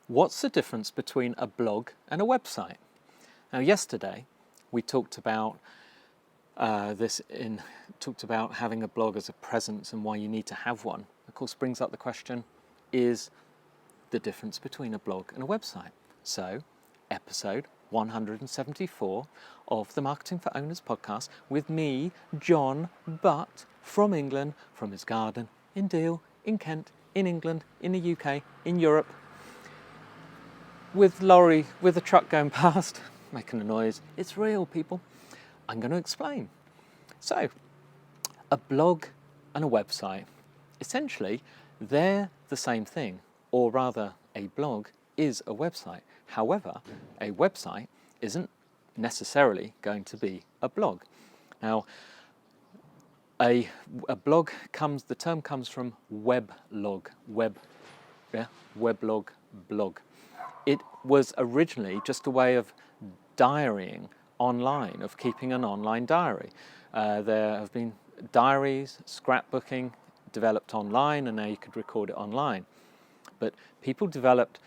What's the difference between a blog and a website? Now, yesterday we talked about talked about having a blog as a presence and why you need to have one. Of course, brings up the question: is the difference between a blog and a website? So, episode 174 of the Marketing for Owners podcast with me, John Butt, from England, from his garden in Deal, in Kent, in England, in the UK, in Europe, with a truck going past, making a noise. It's real, people. I'm going to explain. So, a blog and a website, essentially, they're the same thing, or rather, a blog is a website. However, a website isn't necessarily going to be a blog. Now, a blog the term comes from weblog, weblog, blog. It was originally just a way of diarying online, of keeping an online diary. There have been diaries, scrapbooking developed online, and now you could record it online. But people developed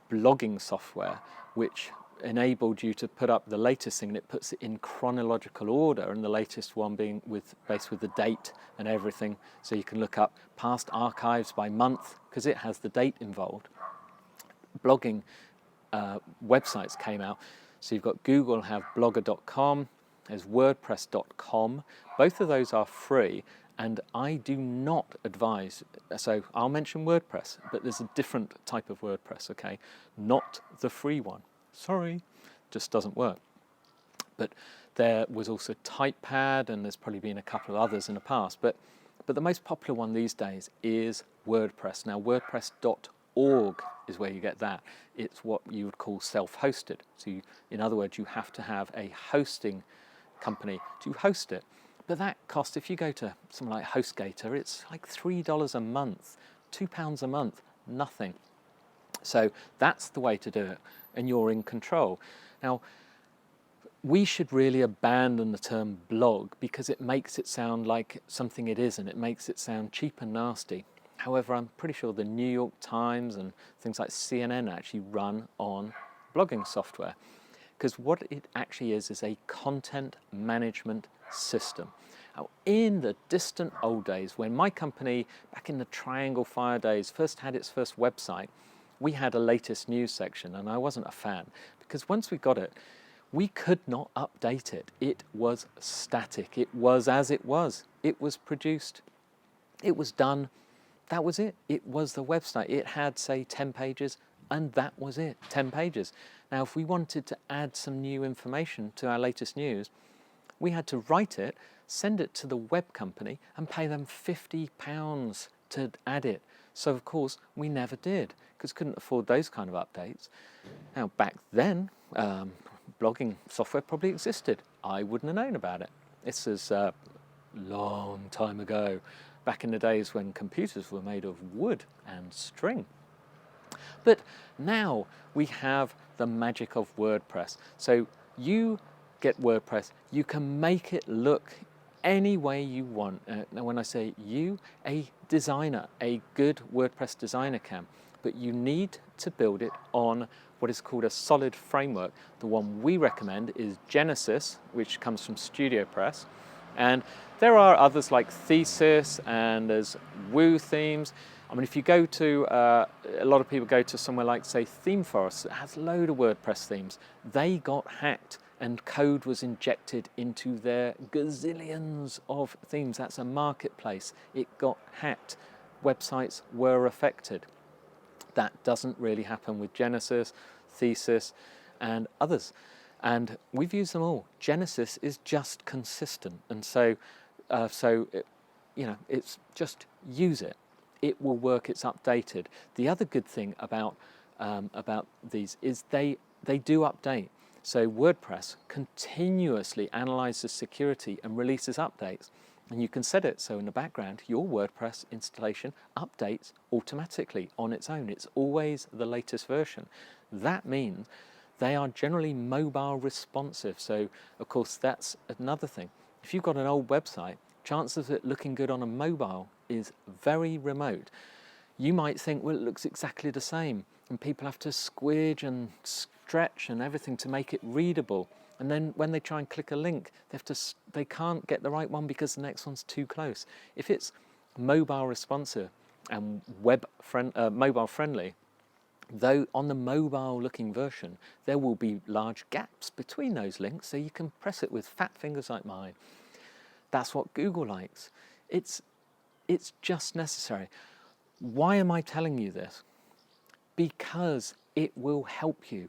blogging software, which enabled you to put up the latest thing, and it puts it in chronological order, and the latest one being based with the date and everything, so you can look up past archives by month, because it has the date involved. Blogging websites came out. So you've got Google have blogger.com, there's wordpress.com. Both of those are free, and I do not advise, so I'll mention WordPress, but there's a different type of WordPress, okay? Not the free one. Sorry, just doesn't work. But there was also Typepad, and there's probably been a couple of others in the past, but the most popular one these days is WordPress. Now, WordPress.org is where you get that. It's what you would call self-hosted. So in other words, you have to have a hosting company to host it. But that costs, if you go to something like HostGator, it's like $3 a month, £2 a month, nothing. So that's the way to do it, and you're in control. Now, we should really abandon the term blog because it makes it sound like something it isn't. It makes it sound cheap and nasty. However, I'm pretty sure the New York Times and things like CNN actually run on blogging software, because what it actually is a content management system. Now, in the distant old days, when my company, back in the Triangle Fire days, first had its first website, we had a latest news section, and I wasn't a fan, because once we got it, we could not update it. It was static. It was as it was. It was produced. It was done. That was it. It was the website. It had, say, 10 pages, and that was it, 10 pages. Now, if we wanted to add some new information to our latest news, we had to write it, send it to the web company, and pay them £50 to add it. So, of course, we never did, because couldn't afford those kind of updates. Now, back then, blogging software probably existed. I wouldn't have known about it. This is a long time ago, back in the days when computers were made of wood and string. But now we have the magic of WordPress. So you get WordPress, you can make it look any way you want. Now when I say you, a designer, a good WordPress designer can, but you need to build it on what is called a solid framework. The one we recommend is Genesis, which comes from StudioPress. And there are others like Thesis, and there's Woo themes. I mean, if you go to, a lot of people go to somewhere like, say, ThemeForest, that has a load of WordPress themes. They got hacked, and code was injected into their gazillions of themes. That's a marketplace. It got hacked. Websites were affected. That doesn't really happen with Genesis, Thesis, and others. And we've used them all. Genesis is just consistent, and it's just use it. It will work. It's updated. The other good thing about these is they do update. So WordPress continuously analyzes security and releases updates, and you can set it so in the background your WordPress installation updates automatically on its own. It's always the latest version. That means they are generally mobile responsive. So, of course, that's another thing. If you've got an old website, chances of it looking good on a mobile is very remote. You might think, well, it looks exactly the same. and people have to squidge and stretch and everything to make it readable. And then when they try and click a link, they can't get the right one because the next one's too close. If it's mobile responsive and mobile friendly, though on the mobile looking version, there will be large gaps between those links, so you can press it with fat fingers like mine. That's what Google likes. It's just necessary. Why am I telling you this? Because it will help you.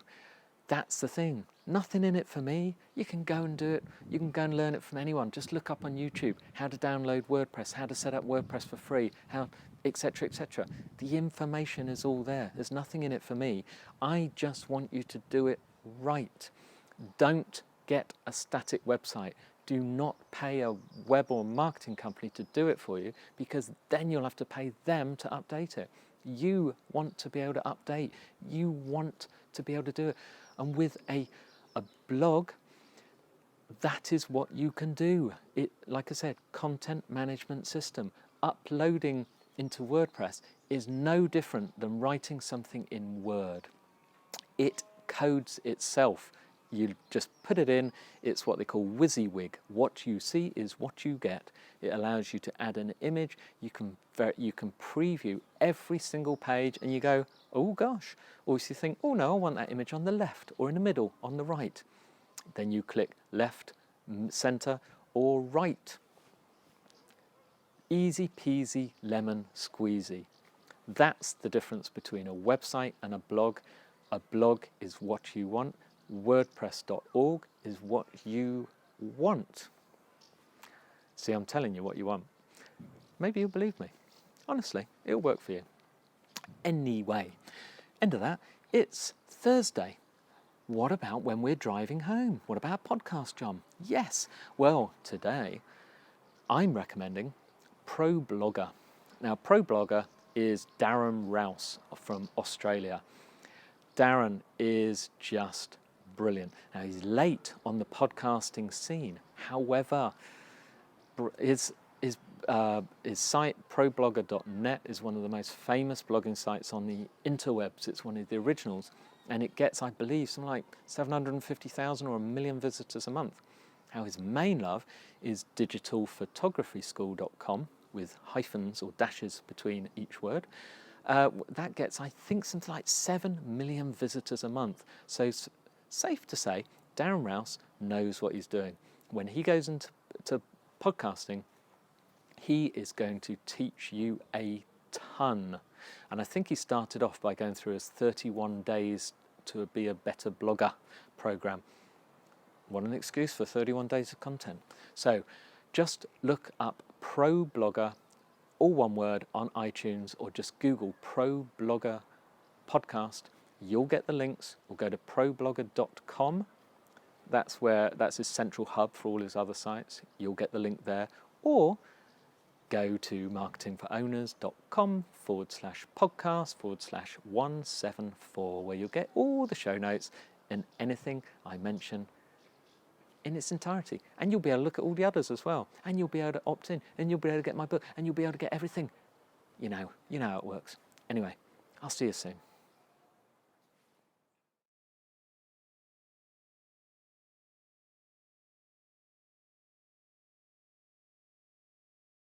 That's the thing. Nothing in it for me. You can go and do it. You can go and learn it from anyone. Just look up on YouTube how to download WordPress, how to set up WordPress for free, how, etc., etc. The information is all there. There's nothing in it for me. I just want you to do it right. Don't get a static website. Do not pay a web or marketing company to do it for you, because then you'll have to pay them to update it. You want to be able to update. You want to be able to do it. And with a blog, that is what you can do. It, like I said, content management system. Uploading into WordPress is no different than writing something in Word. It codes itself. You just put it in. It's what they call WYSIWYG. What you see is what you get. It allows you to add an image. You can preview every single page, and you go, oh gosh. Or if you think, oh no, I want that image on the left or in the middle, on the right. Then you click left, center, or right. Easy peasy lemon squeezy. That's the difference between a website and a blog. A blog is what you want. WordPress.org is what you want. See, I'm telling you what you want. Maybe you'll believe me. Honestly, it'll work for you. Anyway, end of that. It's Thursday. What about when we're driving home? What about podcast, John? Yes. Well, today I'm recommending ProBlogger. Now, ProBlogger is Darren Rouse from Australia. Darren is just brilliant. Now, he's late on the podcasting scene. However, his site, ProBlogger.net, is one of the most famous blogging sites on the interwebs. It's one of the originals, and it gets, I believe, something like 750,000 or 1 million visitors a month. Now, his main love is digitalphotographyschool.com, with hyphens or dashes between each word. That gets, I think, something like 7 million visitors a month. So safe to say, Darren Rouse knows what he's doing. When he goes into podcasting, he is going to teach you a ton. And I think he started off by going through his 31 days to be a better blogger program. What an excuse for 31 days of content. So just look up ProBlogger, all one word, on iTunes, or just Google ProBlogger podcast. You'll get the links, or go to ProBlogger.com. That's his central hub for all his other sites. You'll get the link there. Or go to marketingforowners.com/podcast/174, where you'll get all the show notes and anything I mention in its entirety. And you'll be able to look at all the others as well. And you'll be able to opt in, and you'll be able to get my book, and you'll be able to get everything. You know how it works. Anyway, I'll see you soon.